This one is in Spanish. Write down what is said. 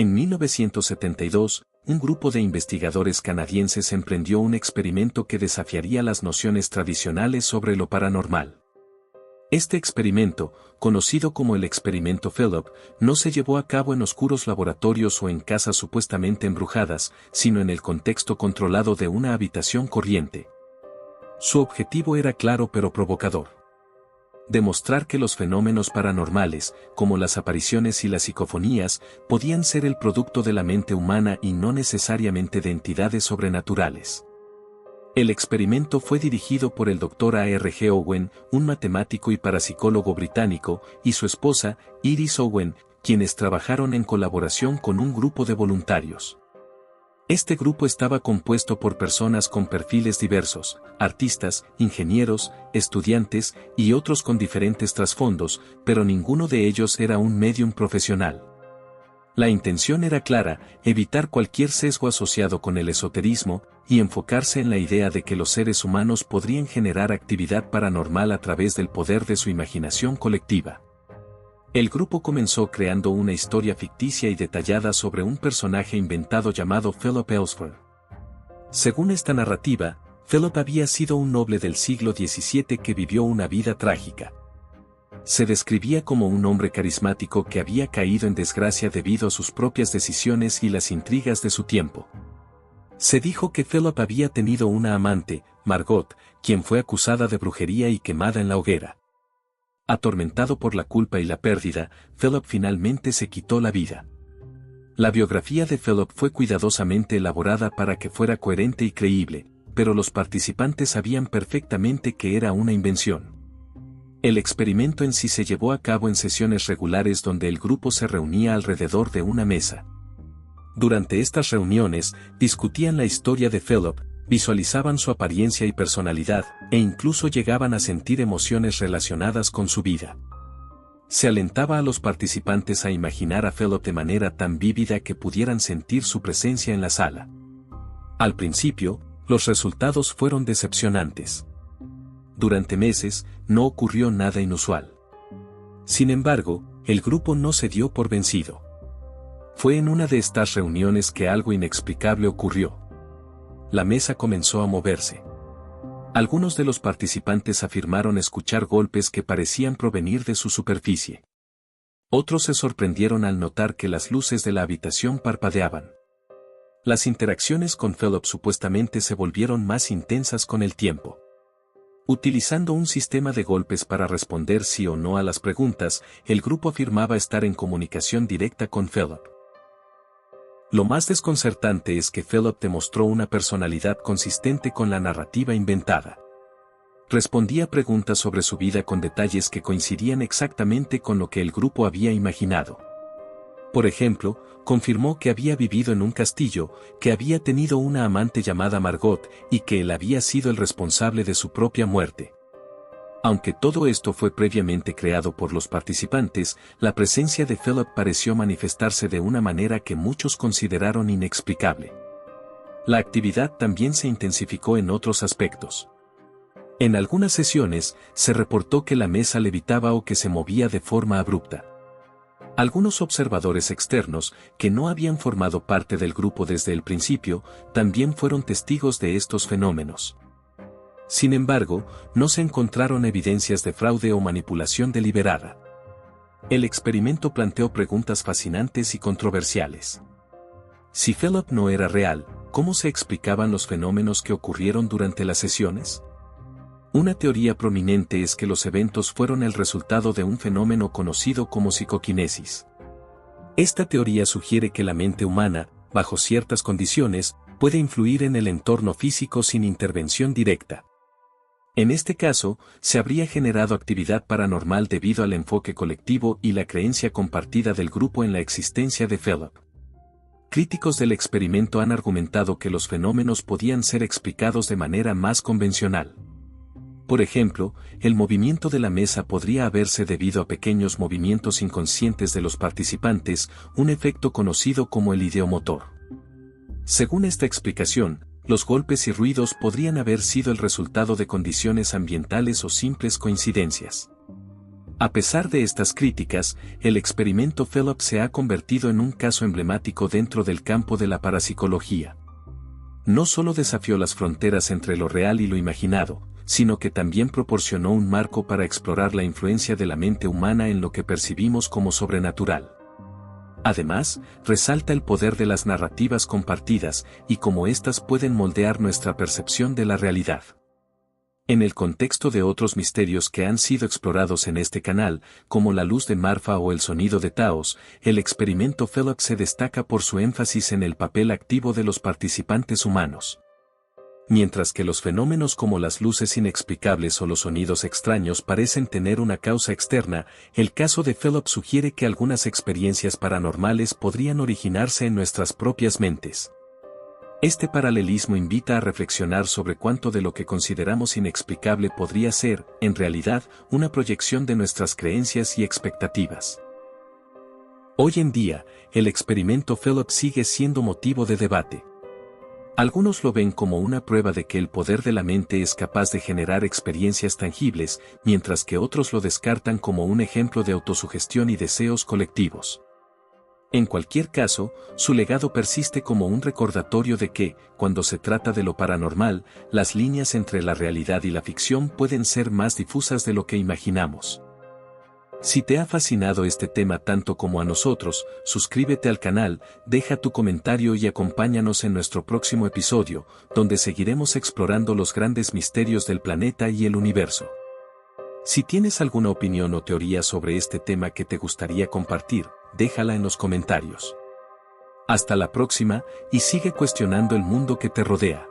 En 1972, un grupo de investigadores canadienses emprendió un experimento que desafiaría las nociones tradicionales sobre lo paranormal. Este experimento, conocido como el experimento Philip, no se llevó a cabo en oscuros laboratorios o en casas supuestamente embrujadas, sino en el contexto controlado de una habitación corriente. Su objetivo era claro pero provocador: demostrar que los fenómenos paranormales, como las apariciones y las psicofonías, podían ser el producto de la mente humana y no necesariamente de entidades sobrenaturales. El experimento fue dirigido por el Dr. A.R.G. Owen, un matemático y parapsicólogo británico, y su esposa, Iris Owen, quienes trabajaron en colaboración con un grupo de voluntarios. Este grupo estaba compuesto por personas con perfiles diversos: artistas, ingenieros, estudiantes y otros con diferentes trasfondos, pero ninguno de ellos era un médium profesional. La intención era clara: evitar cualquier sesgo asociado con el esoterismo, y enfocarse en la idea de que los seres humanos podrían generar actividad paranormal a través del poder de su imaginación colectiva. El grupo comenzó creando una historia ficticia y detallada sobre un personaje inventado llamado Philip Ellsworth. Según esta narrativa, Philip había sido un noble del siglo XVII que vivió una vida trágica. Se describía como un hombre carismático que había caído en desgracia debido a sus propias decisiones y las intrigas de su tiempo. Se dijo que Philip había tenido una amante, Margot, quien fue acusada de brujería y quemada en la hoguera. Atormentado por la culpa y la pérdida, Philip finalmente se quitó la vida. La biografía de Philip fue cuidadosamente elaborada para que fuera coherente y creíble, pero los participantes sabían perfectamente que era una invención. El experimento en sí se llevó a cabo en sesiones regulares donde el grupo se reunía alrededor de una mesa. Durante estas reuniones, discutían la historia de Philip, visualizaban su apariencia y personalidad, e incluso llegaban a sentir emociones relacionadas con su vida. Se alentaba a los participantes a imaginar a Philip de manera tan vívida que pudieran sentir su presencia en la sala. Al principio, los resultados fueron decepcionantes. Durante meses, no ocurrió nada inusual. Sin embargo, el grupo no se dio por vencido. Fue en una de estas reuniones que algo inexplicable ocurrió. La mesa comenzó a moverse. Algunos de los participantes afirmaron escuchar golpes que parecían provenir de su superficie. Otros se sorprendieron al notar que las luces de la habitación parpadeaban. Las interacciones con Philip supuestamente se volvieron más intensas con el tiempo. Utilizando un sistema de golpes para responder sí o no a las preguntas, el grupo afirmaba estar en comunicación directa con Philip. Lo más desconcertante es que Philip demostró una personalidad consistente con la narrativa inventada. Respondía preguntas sobre su vida con detalles que coincidían exactamente con lo que el grupo había imaginado. Por ejemplo, confirmó que había vivido en un castillo, que había tenido una amante llamada Margot y que él había sido el responsable de su propia muerte. Aunque todo esto fue previamente creado por los participantes, la presencia de Philip pareció manifestarse de una manera que muchos consideraron inexplicable. La actividad también se intensificó en otros aspectos. En algunas sesiones, se reportó que la mesa levitaba o que se movía de forma abrupta. Algunos observadores externos, que no habían formado parte del grupo desde el principio, también fueron testigos de estos fenómenos. Sin embargo, no se encontraron evidencias de fraude o manipulación deliberada. El experimento planteó preguntas fascinantes y controversiales. Si Philip no era real, ¿cómo se explicaban los fenómenos que ocurrieron durante las sesiones? Una teoría prominente es que los eventos fueron el resultado de un fenómeno conocido como psicoquinesis. Esta teoría sugiere que la mente humana, bajo ciertas condiciones, puede influir en el entorno físico sin intervención directa. En este caso, se habría generado actividad paranormal debido al enfoque colectivo y la creencia compartida del grupo en la existencia de Philip. Críticos del experimento han argumentado que los fenómenos podían ser explicados de manera más convencional. Por ejemplo, el movimiento de la mesa podría haberse debido a pequeños movimientos inconscientes de los participantes, un efecto conocido como el ideomotor. Según esta explicación, los golpes y ruidos podrían haber sido el resultado de condiciones ambientales o simples coincidencias. A pesar de estas críticas, el experimento Phelps se ha convertido en un caso emblemático dentro del campo de la parapsicología. No solo desafió las fronteras entre lo real y lo imaginado, sino que también proporcionó un marco para explorar la influencia de la mente humana en lo que percibimos como sobrenatural. Además, resalta el poder de las narrativas compartidas y cómo éstas pueden moldear nuestra percepción de la realidad. En el contexto de otros misterios que han sido explorados en este canal, como la luz de Marfa o el sonido de Taos, el experimento Phelps se destaca por su énfasis en el papel activo de los participantes humanos. Mientras que los fenómenos como las luces inexplicables o los sonidos extraños parecen tener una causa externa, el caso de Phelps sugiere que algunas experiencias paranormales podrían originarse en nuestras propias mentes. Este paralelismo invita a reflexionar sobre cuánto de lo que consideramos inexplicable podría ser, en realidad, una proyección de nuestras creencias y expectativas. Hoy en día, el experimento Phelps sigue siendo motivo de debate. Algunos lo ven como una prueba de que el poder de la mente es capaz de generar experiencias tangibles, mientras que otros lo descartan como un ejemplo de autosugestión y deseos colectivos. En cualquier caso, su legado persiste como un recordatorio de que, cuando se trata de lo paranormal, las líneas entre la realidad y la ficción pueden ser más difusas de lo que imaginamos. Si te ha fascinado este tema tanto como a nosotros, suscríbete al canal, deja tu comentario y acompáñanos en nuestro próximo episodio, donde seguiremos explorando los grandes misterios del planeta y el universo. Si tienes alguna opinión o teoría sobre este tema que te gustaría compartir, déjala en los comentarios. Hasta la próxima, y sigue cuestionando el mundo que te rodea.